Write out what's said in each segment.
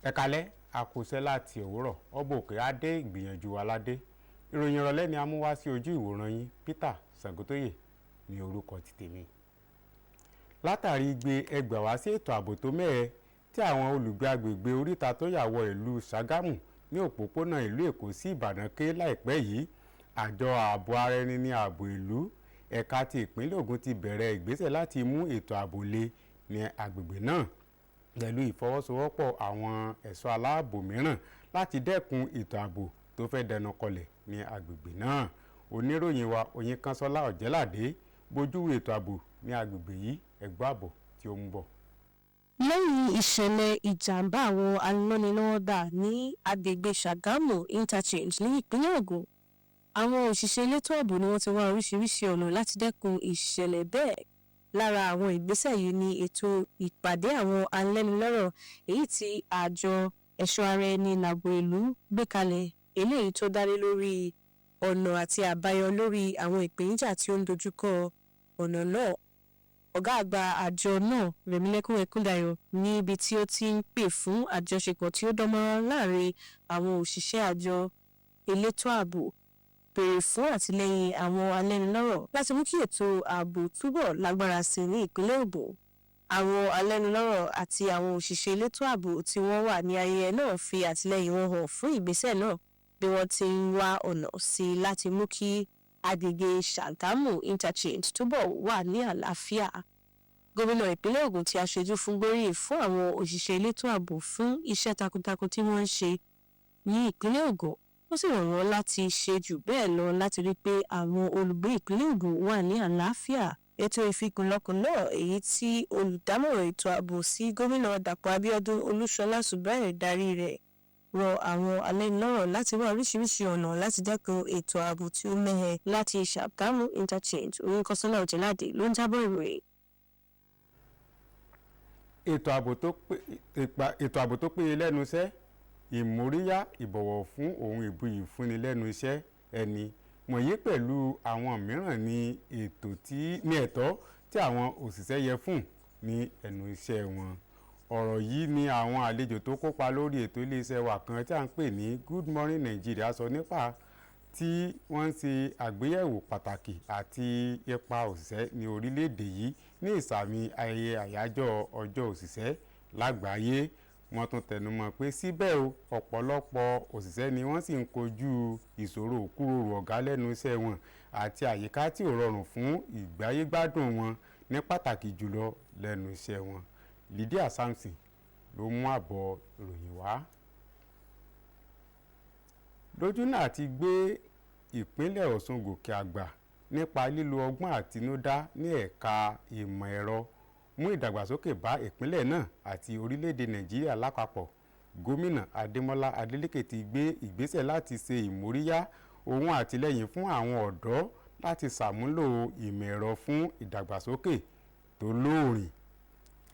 Ẹ kalẹ́ àkùsẹ́ láti òwúrọ̀ ọba òkè adé ìgbìyànjú aládé ìròyìn ìrọ̀lẹ́ ni a mú wá sí ojú ìwòran yín Peter Sàngótóyè ní orúkọ ti tèmi. Látàrí igbe ẹgbà wá sí ètò ààbò tó mẹ́ẹ̀ tí àwọn olùgbé agbègbè oríta tó yà wọ ìlú Ṣàgámù ní òpópónà ìlú Èkó sí Ìbàdàn ké láìpẹ́ yìí, àjọ ààbò ara ẹni ní ààbò ìlú ẹ̀ka ti ìpínlẹ̀ Ògùn ti bẹ̀rẹ̀ ìgbésẹ̀ láti mú ètò ààbò le ní agbègbè náà pẹ̀lú ìfọwọ́sowọ́pọ̀ àwọn ẹ̀ṣọ́ aláàbò mìíràn láti dẹ́kun ètò ààbò tó fẹ́ dẹnu kọlẹ̀ ní agbègbè náà. Oníròyìn wa Oyinkanṣọ́lá Ọ̀jẹ́ládé bójú ètò ààbò ní agbègbè yìí, ẹgbọ́ àbọ̀ tí ó ń bọ̀. Lẹ́yìn ìṣẹ̀lẹ̀ ìjàmbá àwọn alọ́nilọ́wọ́gbà ní agbègbè Ṣàgámù interchange ní ìpínlẹ̀ Ògùn, àwọn òṣìṣẹ́ elétò ààbò ni wọ́n ti wá oríṣiríṣi ọ̀nà láti dẹ́kun ìṣẹ̀lẹ̀ bẹ́ẹ̀. Lára àwọn ìgbésẹ̀ yìí ni ètò ìpàdé àwọn alẹ́nulọ́rọ̀ èyí tí àjọ ẹ̀ṣọ́ ara ẹni láàbò ìlú gbé kalẹ̀, eléyìí tó dá lé lórí ọ̀nà àti àbáyọ lórí àwọn ìpèníjà tí ó ń dojúkọ ọ̀nà náà. Ọ̀gá àgbà àjọ náà Rẹ̀mílẹ́kún Ẹkúndayọ̀ níbi tí ó ti ń pè fún àjọṣepọ̀ tí ó dánmọ́rán láàrin àwọn òṣìṣẹ́ àjọ elétò ààbò, béèrè fún àtìlẹ́yìn àwọn alẹ́nulọ́rọ̀ láti mú kí ètò ààbò túbọ̀ lágbára sí ní ìpínlẹ̀ Ògùn. Àwọn alẹ́nulọ́rọ̀ àti àwọn òṣìṣẹ́ elétò ààbò tí wọ́n wà ní ayẹyẹ náà fi àtìlẹ́yìn wọn hàn fún ìgbésẹ̀ náà bí wọ́n ti ń wá ọ̀nà sí láti mú kí agbègbè Ṣàgámù interchange túbọ̀ wà ní àlàáfíà. Gómìnà ìpínlẹ̀ Ògùn tí aṣojú fún gbóríyìn fún àwọn òṣìṣẹ́ elétò ààbò fún iṣẹ́ takuntakun tí wọ́n ń ṣe ní ìpínlẹ̀ Ògùn, ó sì rọ̀ wọ́n láti ṣe jù bẹ́ẹ̀ lọ láti rí pé àwọn olùgbé ìpínlẹ̀ Ògùn wà ní àlàáfíà. Ètò ìfikùnlukùn náà, èyí tí olùdámọ̀ràn ètò ààbò sí gómìnà Dàpọ̀ Abíọ́dún Olúṣọlá Ṣùbáyọ̀ darí rẹ̀, rọ àwọn alẹ́nulọ́rọ̀ láti wá oríṣiríṣi ọ̀nà láti dẹ́kun ètò ààbò tí ó mẹ́hẹ. Láti Ṣàgámù interchange, Oyinkanṣọ́lá Ọ̀jẹ́ládé ló ń jábọ̀ ìròyìn. Ètò ààbò tó péye lẹ́nu iṣẹ́, ìmóríyá, ìbọ̀wọ̀ fún ohun ìbuyì fúnni lẹ́nu iṣẹ́ ẹni wọ̀nyí pẹ̀lú àwọn mìíràn ní ẹ̀tọ́ tí àwọn òṣìṣẹ́ yẹ fún ní ẹnu iṣẹ́ wọn. Ọ̀rọ̀ yìí ni àwọn àlejò tó kópa lórí ètò iléeṣẹ́ wa kan tí a ń pè ní Good Morning Nigeria sọ nípa tí wọ́n ń ṣe àgbéyẹ̀wò pàtàkì àti ipa òṣìṣẹ́ ní orílẹ̀-èdè yìí ní ìsàmì ayẹyẹ àyájọ́ ọjọ́ òṣìṣẹ́ lágbàáyé. Wọ́n tún tẹnumọ́ pé síbẹ̀ ọ̀pọ̀lọpọ̀ òṣìṣẹ́ ni wọ́n sì ń kojú ìṣòro òkúròrò ọ̀gá lẹ́nu iṣẹ́ wọn àti àyíká tí ò rọrùn fún ìgbáyégbádùn wọn ní pàtàkì jùlọ lẹ́nu iṣẹ́ wọn. Lydia Samson ló mú àbọ̀ ìròyìn wá. Lójúnà àti gbé ìpínlẹ̀ Ọ̀ṣun gòkè àgbà nípa lílo ọgbọ́n àtinúdá ní ẹ̀ka ìmọ̀ ẹ̀rọ mú ìdàgbàsókè bá ìpínlẹ̀ náà àti orílẹ̀-èdè Nàìjíríà lápapọ̀, Gómìnà Adémọ́lá Adélékè ti gbé ìgbésẹ̀ láti ṣe ìmóríyá ohun àtìlẹ́yìn fún àwọn ọ̀dọ́ láti ṣàmúlò ìmọ̀ ẹ̀rọ fún ìdàgbàsókè tó lóòrìn.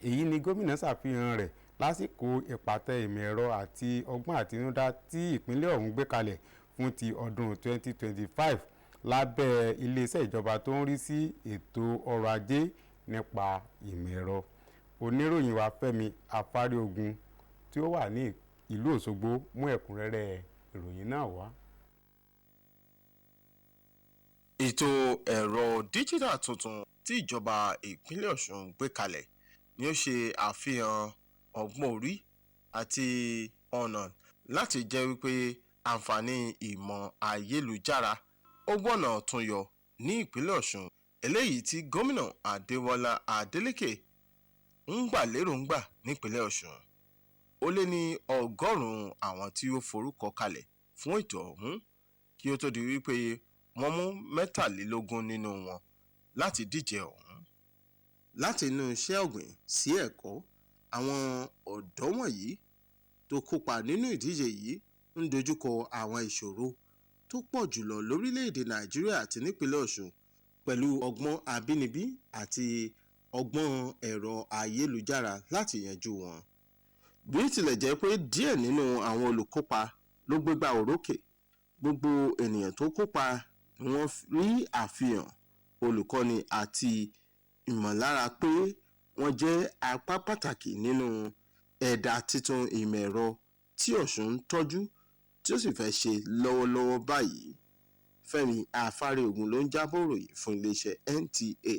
Èyí ni gómìnà ṣàfihàn rẹ̀ lásìkò ìpàtẹ ìmọ̀ ẹ̀rọ àti ọgbọ́n àtinúdá tí ìpínlẹ̀ ọ̀hún gbé kalẹ̀ fún ti ọdún 2025 lábẹ́ iléeṣẹ́ ìjọba tó ń rí sí ètò ọrọ̀ ajé nípa ìmọ̀ ẹ̀rọ. Oníròyìn wa Fẹ́mi Afáriogun tí ó wà ní ìlú Òṣogbo mú ẹ̀kúnrẹ́rẹ́ ìròyìn náà wá. Ètò ẹ̀rọ díjítà tuntun tí ìjọba ìpínlẹ̀ Ọ̀ṣun gbé kalẹ̀ ni ó ṣe àfihàn ọgbọ́n orí àti ọ̀nà láti jẹ́ wípé àǹfààní ìmọ̀ ayélujára ó gbọ́nà tún yọ ní ìpínlẹ̀ Ọ̀ṣun, eléyìí tí gómìnà Adémọ́lá Adélékè ń gbà lérògbà nípínlẹ̀ Ọ̀ṣun. Ó lé ní 100 àwọn tí ó forúkọ kalẹ̀ fún ètò ọ̀hún kí ó tó di wípé wọ́n mú 23 nínú wọn láti díje ọ̀hún. Láti inú iṣẹ́ ọ̀gbìn sí ẹ̀kọ́, àwọn ọ̀dọ́ wọ̀nyí tó kópa nínú ìdíje yìí ń dojúkọ àwọn ìṣòro tó pọ̀ jùlọ lórílẹ̀-èdè Nàìjíríà àti nípínlẹ̀ Ọ̀ṣun pẹ̀lú ọgbọ́n àbínibí àti ọgbọ́n ẹ̀rọ ayélujára láti yanjú wọn. Bí ó tilẹ̀ jẹ́ pé díẹ̀ nínú àwọn olùkópa ló gbégbá orókè, gbogbo ènìyàn tó kópa ni wọ́n rí àfihàn olùkọ́ni àti ìmọ̀lára pé wọ́n jẹ́ apá pàtàkì nínú ẹ̀dà titun ìmọ̀ ẹ̀rọ tí Ọ̀ṣun ń tọ́jú tí ó sì fẹ́ ṣe lọ́wọ́lọ́wọ́ báyìí. Fẹ́mi Afárẹ́ogun ló ń jábọ̀ ròyìn fún iléeṣẹ́ NTA.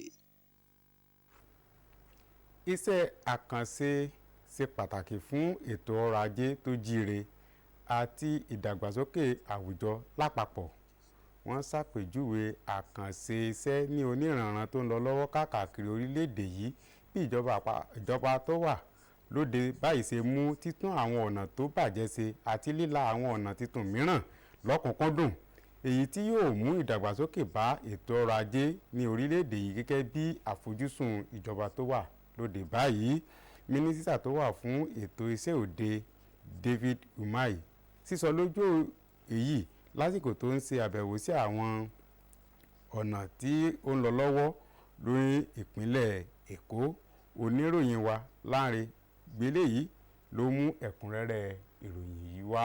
Iṣẹ́ àkànṣe ṣe pàtàkì fún ètò ọrọ̀ ajé tó jíire àti ìdàgbàsókè àwùjọ lápapọ̀. Wọ́n ṣàpèjúwe àkànṣe iṣẹ́ ní oníranran tó ń lọ lọ́wọ́ káàkiri orílẹ̀-èdè yìí bí ìjọba tó wà lóde báyìí ṣe mú títún àwọn ọ̀nà tó bàjẹ́ ṣe àti líla àwọn ọ̀nà tuntun mìíràn lọ́kùnkúndùn, èyí tí yóò mú ìdàgbàsókè bá ètò ọrọ̀ ajé ní orílẹ̀-èdè yìí gẹ́gẹ́ bí àfojúsùn ìjọba tó wà lóde báyìí. Mínísítà tó wà fún ètò iṣẹ́ òde David Umahi sísọ lójú èyí lásìkò tó ń ṣe àbẹ̀wò sí àwọn ọ̀nà tí ó ń lọ lọ́wọ́ lórí ìpínlẹ̀ Èkó. Oníròyìn wa Lánre Gbélé yìí ló mú ẹ̀kúnrẹ́rẹ́ ìròyìn yìí wá.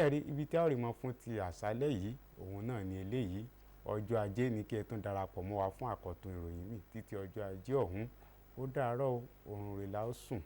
Ẹ̀rí ibi tí a rí mọ́ fún ti àṣálẹ́ yìí òun náà ni eléyìí. Ọjọ́ ajé ni kí ẹ tún darapọ̀ mọ́ wa fún àkọ́tún ìròyìn mi títí ọjọ́ ajé ọ̀hún. Ó dàárọ̀, oorun rẹ̀ la ó sùn.